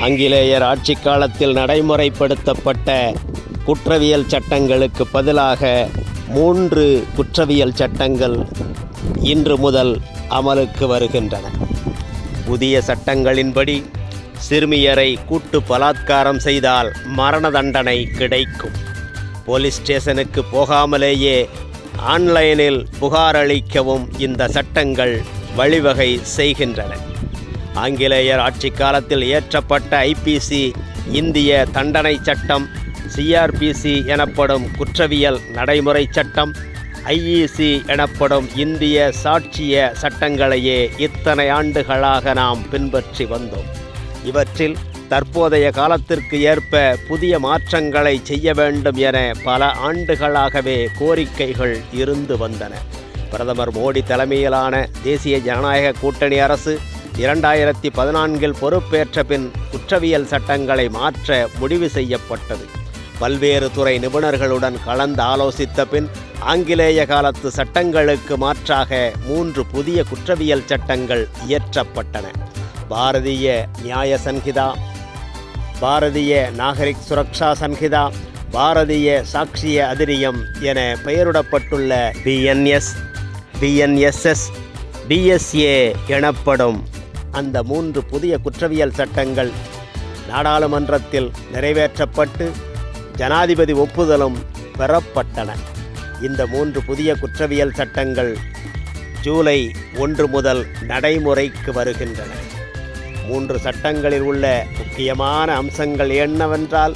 ஆங்கிலேயர் ஆட்சி காலத்தில் நடைமுறைப்படுத்தப்பட்ட குற்றவியல் சட்டங்களுக்கு பதிலாக 3 குற்றவியல் சட்டங்கள் இன்று முதல் அமலுக்கு வருகின்றன. புதிய சட்டங்களின்படி சிறுமியரை கூட்டு பலாத்காரம் செய்தால் மரண தண்டனை கிடைக்கும். போலீஸ் ஸ்டேஷனுக்கு போகாமலேயே ஆன்லைனில் புகார் அளிக்கவும் இந்த சட்டங்கள் வழிவகை செய்கின்றன. ஆங்கிலேயர் ஆட்சி காலத்தில் இயற்றப்பட்ட ஐபிசி, இந்திய தண்டனை சட்டம், சிஆர்பிசி எனப்படும் குற்றவியல் நடைமுறை சட்டம், ஐஇசி எனப்படும் இந்திய சாட்சிய சட்டங்களையே இத்தனை ஆண்டுகளாக நாம் பின்பற்றி வந்தோம். இவற்றில் தற்போதைய காலத்திற்கு ஏற்ப புதிய மாற்றங்களை செய்ய வேண்டும் என பல ஆண்டுகளாகவே கோரிக்கைகள் இருந்து வந்தன. பிரதமர் மோடி தலைமையிலான தேசிய ஜனநாயக கூட்டணி அரசு 2014 பொறுப்பேற்ற பின் குற்றவியல் சட்டங்களை மாற்ற முடிவு செய்யப்பட்டது. பல்வேறு துறை நிபுணர்களுடன் கலந்து ஆலோசித்த பின் ஆங்கிலேய காலத்து சட்டங்களுக்கு மாற்றாக 3 புதிய குற்றவியல் சட்டங்கள் இயற்றப்பட்டன. பாரதிய நியாய சன்ஹிதா, பாரதிய நாகரிக் சுரக்ஷா சன்ஹிதா, பாரதிய சாட்சிய அதிநியம் என பெயரிடப்பட்டுள்ள பிஎன்எஸ், பிஎன்எஸ்எஸ், பிஎஸ்ஏ எனப்படும் அந்த 3 புதிய குற்றவியல் சட்டங்கள் நாடாளுமன்றத்தில் நிறைவேற்றப்பட்டு ஜனாதிபதி ஒப்புதலும் பெறப்பட்டன. இந்த 3 புதிய குற்றவியல் சட்டங்கள் ஜூலை 1 முதல் நடைமுறைக்கு வருகின்றன. 3 சட்டங்களில் உள்ள முக்கியமான அம்சங்கள் என்னவென்றால்,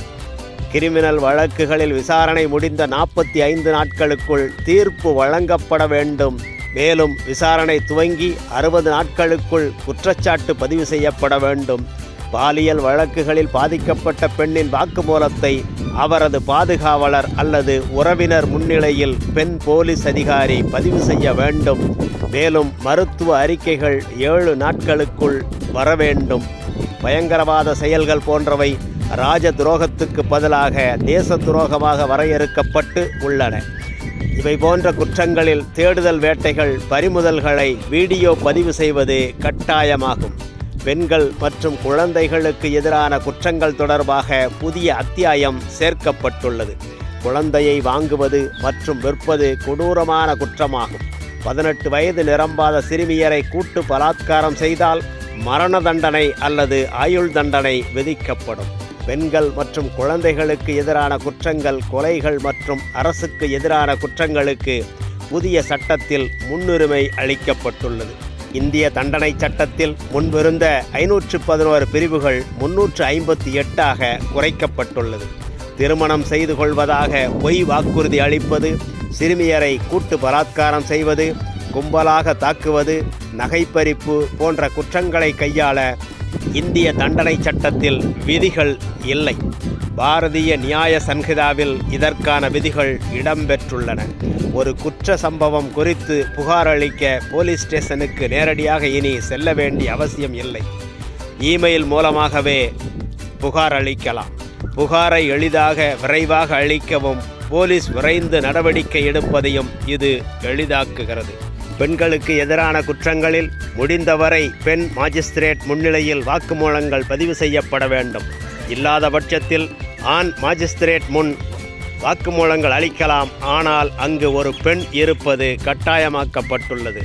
கிரிமினல் வழக்குகளில் விசாரணை முடிந்த 45 நாட்களுக்குள் தீர்ப்பு வழங்கப்பட வேண்டும். மேலும் விசாரணை துவங்கி 60 நாட்களுக்குள் குற்றச்சாட்டு பதிவு செய்யப்பட வேண்டும். பாலியல் வழக்குகளில் பாதிக்கப்பட்ட பெண்ணின் வாக்குமூலத்தை அவரது பாதுகாவலர் அல்லது உறவினர் முன்னிலையில் பெண் போலீஸ் அதிகாரி பதிவு செய்ய வேண்டும். மேலும் மருத்துவ அறிக்கைகள் 7 நாட்களுக்குள் வர வேண்டும். பயங்கரவாத செயல்கள் போன்றவை ராஜ துரோகத்துக்கு பதிலாக தேச துரோகமாக வரையறுக்கப்பட்டு உள்ளன. இவை போன்ற குற்றங்களில் தேடுதல் வேட்டைகள், பறிமுதல்களை வீடியோ பதிவு செய்வது கட்டாயமாகும். பெண்கள் மற்றும் குழந்தைகளுக்கு எதிரான குற்றங்கள் தொடர்பாக புதிய அத்தியாயம் சேர்க்கப்பட்டுள்ளது. குழந்தையை வாங்குவது மற்றும் விற்பது கொடூரமான குற்றமாகும். 18 வயது நிரம்பாத சிறுமியரை கூட்டு பலாத்காரம் செய்தால் மரண தண்டனை அல்லது ஆயுள் தண்டனை விதிக்கப்படும். பெண்கள் மற்றும் குழந்தைகளுக்கு எதிரான குற்றங்கள், கொலைகள் மற்றும் அரசுக்கு எதிரான குற்றங்களுக்கு புதிய சட்டத்தில் முன்னுரிமை அளிக்கப்பட்டுள்ளது. இந்திய தண்டனை சட்டத்தில் முன்பிருந்த 511 பிரிவுகள் 358 குறைக்கப்பட்டுள்ளது. திருமணம் செய்து கொள்வதாக பொய் வாக்குறுதி அளிப்பது, சிறுமியரை கூட்டு பலாத்காரம் செய்வது, கும்பலாக தாக்குவது, நகைப்பறிப்பு போன்ற குற்றங்களை கையாள இந்திய தண்டனை சட்டத்தில் விதிகள் இல்லை. பாரதிய நியாய சன்ஹிதாவில் இதற்கான விதிகள் இடம்பெற்றுள்ளன. ஒரு குற்ற சம்பவம் குறித்து புகார் அளிக்க போலீஸ் ஸ்டேஷனுக்கு நேரடியாக இனி செல்ல வேண்டிய அவசியம் இல்லை. இமெயில் மூலமாகவே புகார் அளிக்கலாம். புகாரை எளிதாக விரைவாக அளிக்கவும் போலீஸ் விரைந்து நடவடிக்கை எடுப்பதையும் இது எளிதாக்குகிறது. பெண்களுக்கு எதிரான குற்றங்களில் முடிந்தவரை பெண் மாஜிஸ்திரேட் முன்னிலையில் வாக்குமூலங்கள் பதிவு செய்யப்பட வேண்டும். இல்லாத பட்சத்தில் ஆண் மாஜிஸ்திரேட் முன் வாக்குமூலங்கள் அளிக்கலாம். ஆனால் அங்கு ஒரு பெண் இருப்பது கட்டாயமாக்கப்பட்டுள்ளது.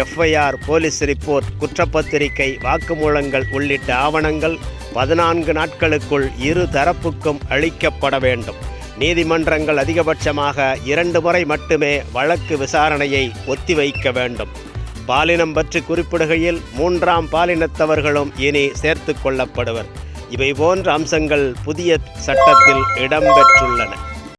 எஃப்ஐஆர், போலீஸ் ரிப்போர்ட், குற்றப்பத்திரிகை, வாக்குமூலங்கள் உள்ளிட்ட ஆவணங்கள் 14 நாட்களுக்குள் இரு தரப்புக்கும் அளிக்கப்பட வேண்டும். நீதிமன்றங்கள் அதிகபட்சமாக 2 முறை மட்டுமே வழக்கு விசாரணையை ஒத்திவைக்க வேண்டும். பாலினம் பற்றி குறிப்பிடுகையில் 3ஆம் பாலினத்தவர்களும் இனி சேர்த்து கொள்ளப்படுவர். இவை போன்ற அம்சங்கள் புதிய சட்டத்தில் இடம்பெற்றுள்ளன.